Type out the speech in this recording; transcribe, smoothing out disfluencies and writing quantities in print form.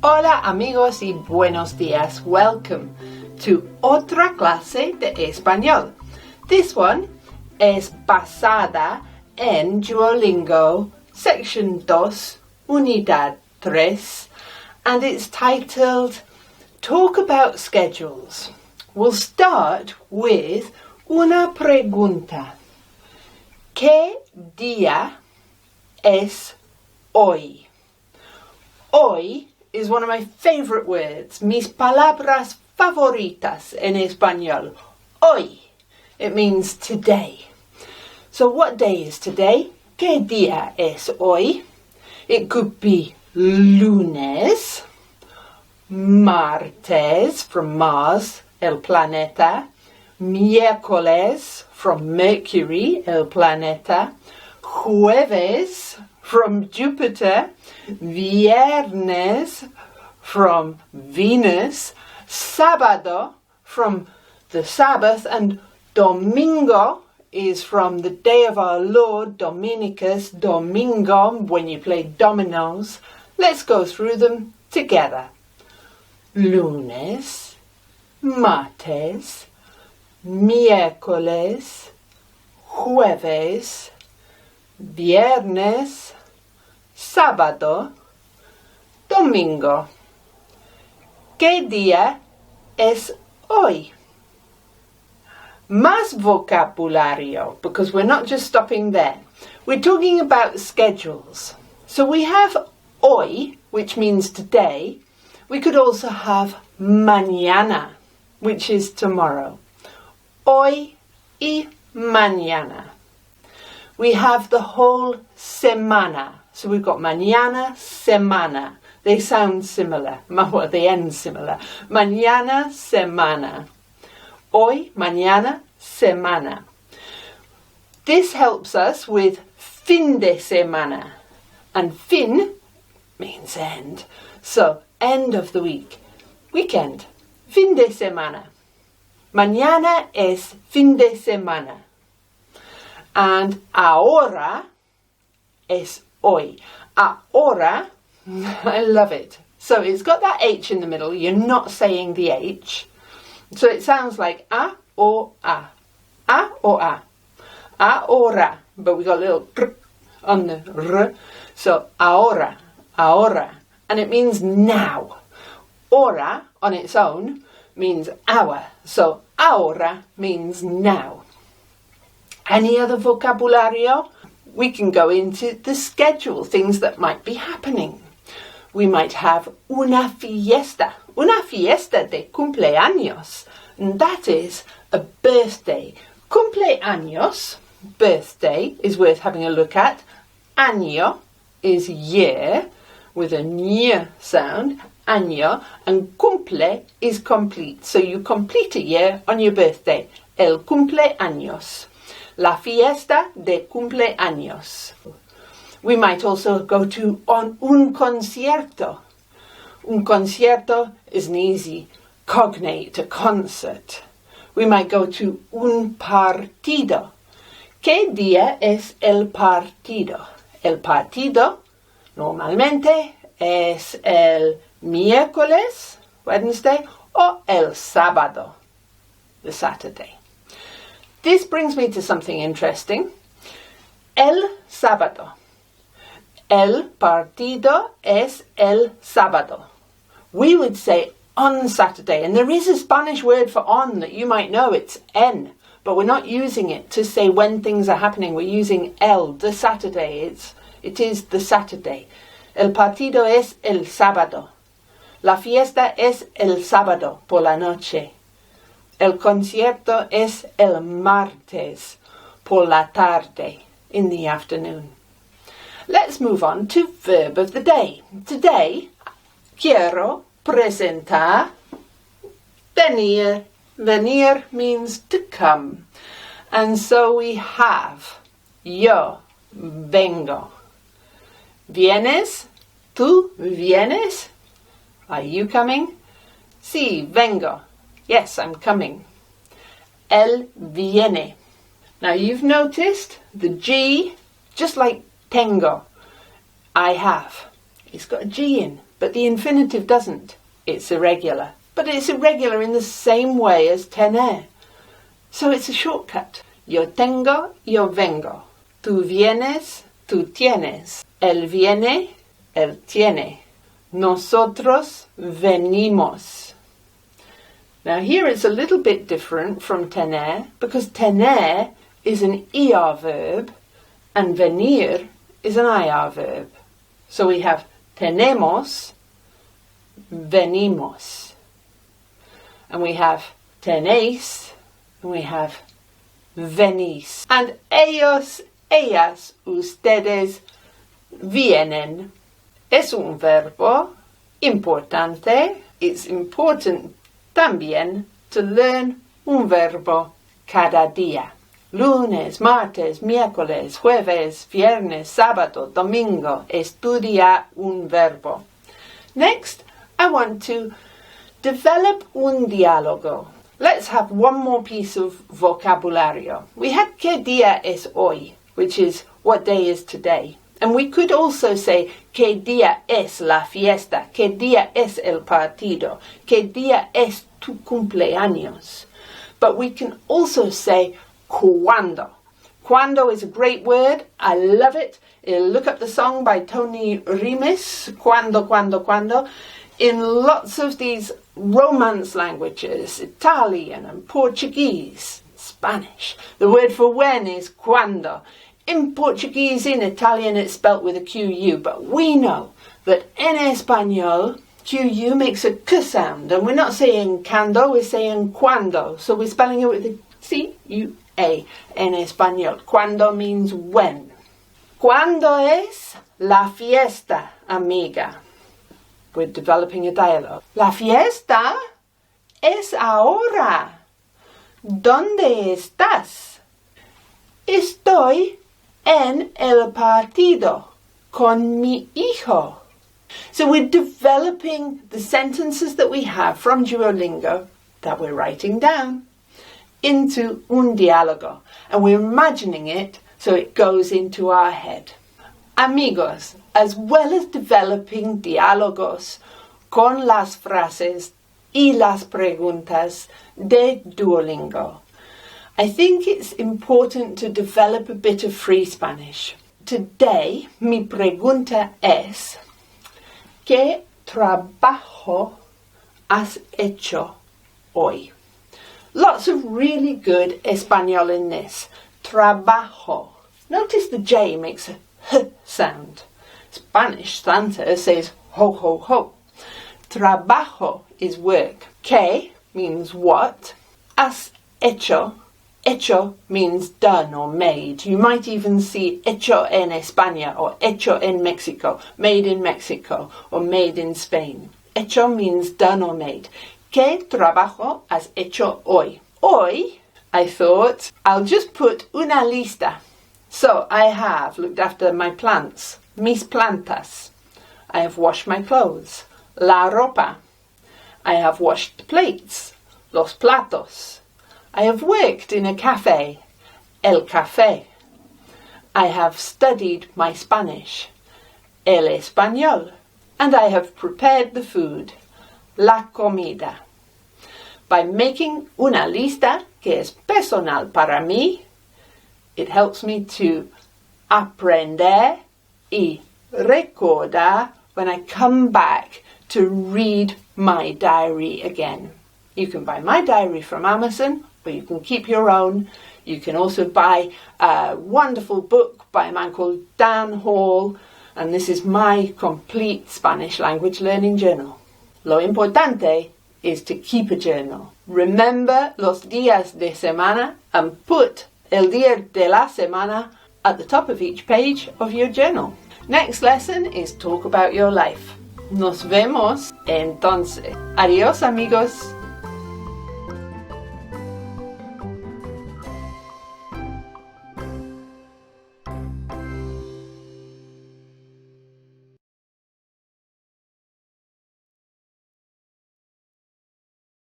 Hola amigos y buenos días. Welcome to otra clase de español. This one es basada en Duolingo section 2, unidad 3, and it's titled Talk About Schedules. We'll start with una pregunta. ¿Qué día es hoy? Hoy is one of my favorite words, mis palabras favoritas en español. Hoy. It means today. So what day is today? ¿Qué día es hoy? It could be lunes, martes, from Mars, el planeta, miércoles, from Mercury, el planeta, jueves, from Jupiter, viernes, from Venus, sábado, from the Sabbath, and domingo is from the day of our Lord, Dominicus, domingo, when you play dominoes. Let's go through them together. Lunes, martes, miércoles, jueves, viernes, sábado, domingo. ¿Qué día es hoy? Más vocabulario, because we're not just stopping there. We're talking about schedules. So we have hoy, which means today. We could also have mañana, which is tomorrow. Hoy y mañana. We have the whole semana. So we've got mañana, semana. They sound similar. Well, they end similar. Mañana, semana. Hoy, mañana, semana. This helps us with fin de semana. And fin means end. So, end of the week. Weekend. Fin de semana. Mañana es fin de semana. And ahora es hoy. Ahora, I love it. So it's got that H in the middle. You're not saying the H. So it sounds like a or a. A or a. Ahora. But we got a little r on the r. So ahora, ahora. And it means now. Hora on its own means hour. So ahora means now. Any other vocabulario? We can go into the schedule, things that might be happening. We might have una fiesta de cumpleaños, and that is a birthday. Cumpleaños, birthday, is worth having a look at. Año is year, with a ñ sound, año, and cumple is complete. So you complete a year on your birthday, el cumpleaños. La fiesta de cumpleaños. We might also go to un concierto. Un concierto is an easy cognate, a concert. We might go to un partido. ¿Qué día es el partido? El partido normalmente es el miércoles, Wednesday, o el sábado, the Saturday. This brings me to something interesting. El sábado. El partido es el sábado. We would say on Saturday, and there is a Spanish word for on that you might know, it's en, but we're not using it to say when things are happening. We're using el, the Saturday. It is the Saturday. El partido es el sábado. La fiesta es el sábado por la noche. El concierto es el martes por la tarde, in the afternoon. Let's move on to verb of the day. Today, quiero presentar venir. Venir means to come. And so we have yo vengo. ¿Vienes? ¿Tú vienes? Are you coming? Sí, vengo. Yes, I'm coming. Él viene. Now you've noticed the G, just like tengo, I have. It's got a G in, but the infinitive doesn't. It's irregular. But it's irregular in the same way as tener. So it's a shortcut. Yo tengo, yo vengo. Tú vienes, tú tienes. Él viene, él tiene. Nosotros venimos. Now here it's a little bit different from tener, because tener is an ER verb and venir is an IR verb. So we have tenemos, venimos. And we have tenéis, and we have venís. And ellos, ellas, ustedes vienen. Es un verbo importante. It's important también to learn un verbo cada día. Lunes, martes, miércoles, jueves, viernes, sábado, domingo. Estudia un verbo. Next, I want to develop un diálogo. Let's have one more piece of vocabulario. We had ¿Qué día es hoy?, which is what day is today. And we could also say ¿Qué día es la fiesta? ¿Qué día es el partido? ¿Qué día es tu cumpleaños? But we can also say cuando. Cuando is a great word. I love it. Look up the song by Tony Rimes, Cuando, Cuando, Cuando. In lots of these Romance languages, Italian and Portuguese, Spanish, the word for when is cuando. In Portuguese, in Italian, it's spelt with a QU, but we know that en español, QU makes a K sound, and we're not saying cando, we're saying cuando, so we're spelling it with a C-U-A, en español. Cuando means when. ¿Cuándo es la fiesta, amiga? We're developing a dialogue. La fiesta es ahora. ¿Dónde estás? Estoy en el partido con mi hijo. So we're developing the sentences that we have from Duolingo that we're writing down into un diálogo. And we're imagining it so it goes into our head. Amigos, as well as developing diálogos con las frases y las preguntas de Duolingo, I think it's important to develop a bit of free Spanish. Today, mi pregunta es, ¿qué trabajo has hecho hoy? Lots of really good español in this. Trabajo. Notice the J makes a H sound. Spanish Santa says ho, ho, ho. Trabajo is work. Que means what. Has hecho. Hecho means done or made. You might even see hecho en España or hecho en Mexico, made in Mexico or made in Spain. Hecho means done or made. ¿Qué trabajo has hecho hoy? Hoy, I thought, I'll just put una lista. So I have looked after my plants, mis plantas. I have washed my clothes, la ropa. I have washed plates, los platos. I have worked in a cafe, el café. I have studied my Spanish, el español. And I have prepared the food, la comida. By making una lista que es personal para mí, it helps me to aprender y recordar when I come back to read my diary again. You can buy my diary from Amazon, or you can keep your own. You can also buy a wonderful book by a man called Dan Hall, and this is my complete Spanish language learning journal. Lo importante is to keep a journal. Remember los días de semana and put el día de la semana at the top of each page of your journal. Next lesson is talk about your life. Nos vemos entonces. Adiós, amigos.